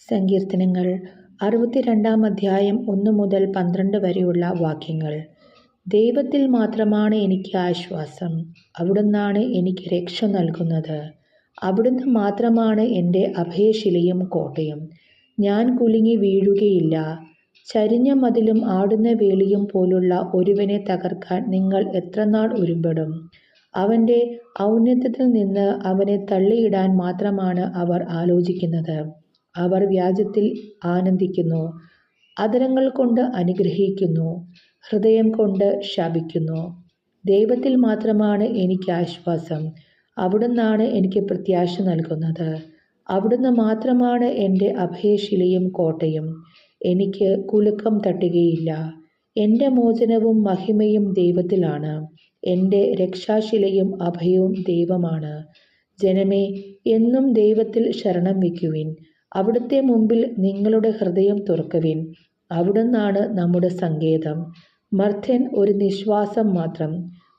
സങ്കീർത്തനങ്ങൾ 62 അധ്യായം 1 മുതൽ 12 വരെയുള്ള വാക്യങ്ങൾ. ദൈവത്തിൽ മാത്രമാണ് എനിക്ക് ആശ്വാസം. അവിടുന്നാണ് എനിക്ക് രക്ഷ നൽകുന്നത്. അവിടുന്ന് മാത്രമാണ് എൻ്റെ അഭയശിലയും കോട്ടയും. ഞാൻ കുലുങ്ങി വീഴുകയില്ല. ചരിഞ്ഞ മതിലും ആടുന്ന വേലിയും പോലുള്ള ഒരുവനെ തകർക്കാൻ നിങ്ങൾ എത്രനാൾ ഒരുമ്പെടും? അവൻ്റെ ഔന്നത്യത്തിൽ നിന്ന് അവനെ തള്ളിയിടാൻ മാത്രമാണ് അവർ ആലോചിക്കുന്നത്. അവർ വ്യാജത്തിൽ ആനന്ദിക്കുന്നു, അധരങ്ങൾ കൊണ്ട് അനുഗ്രഹിക്കുന്നു, ഹൃദയം കൊണ്ട് ശപിക്കുന്നു. ദൈവത്തിൽ മാത്രമാണ് എനിക്ക് ആശ്വാസം. അവിടുന്നാണ് എനിക്ക് പ്രത്യാശ നൽകുന്നത്. അവിടുന്ന് മാത്രമാണ് എൻ്റെ അഭയശിലയും കോട്ടയും. എനിക്ക് കുലുക്കം തട്ടുകയില്ല. എൻ്റെ മോചനവും മഹിമയും ദൈവത്തിലാണ്. എൻ്റെ രക്ഷാശിലയും അഭയവും ദൈവമാണ്. ജനമേ, എന്നും ദൈവത്തിൽ ശരണം വയ്ക്കുവിൻ. അവിടുത്തെ മുമ്പിൽ നിങ്ങളുടെ ഹൃദയം തുറക്കുവിൻ. അവിടുന്നാണ് നമ്മുടെ സങ്കേതം. മർത്യൻ ഒരു നിശ്വാസം മാത്രം.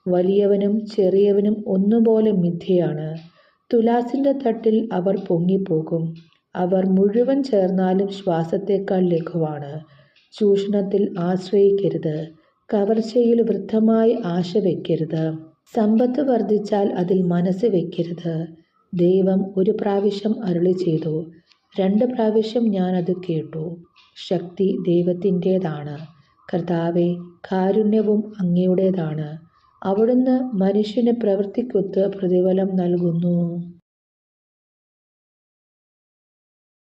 വലിയവനും ചെറിയവനും ഒന്നുപോലെ മിഥ്യയാണ്. തുലാസിൻ്റെ തട്ടിൽ അവർ പൊങ്ങിപ്പോകും. അവർ മുഴുവൻ ചേർന്നാലും ശ്വാസത്തേക്കാൾ ലഘുവാണ്. ചൂഷണത്തിൽ ആശ്രയിക്കരുത്. കവർച്ചയിൽ വൃദ്ധമായി ആശ വയ്ക്കരുത്. സമ്പത്ത് വർദ്ധിച്ചാൽ അതിൽ മനസ്സ് വയ്ക്കരുത്. ദൈവം ഒരു പ്രാവശ്യം അരുളി ചെയ്തു, 2 പ്രാവശ്യം ഞാനത് കേട്ടു. ശക്തി ദൈവത്തിൻ്റേതാണ്. കർത്താവേ, കാരുണ്യവും അങ്ങയുടേതാണ്. അവിടുന്ന് മനുഷ്യന് പ്രവൃത്തിക്കൊത്ത് പ്രതിഫലം നൽകുന്നു.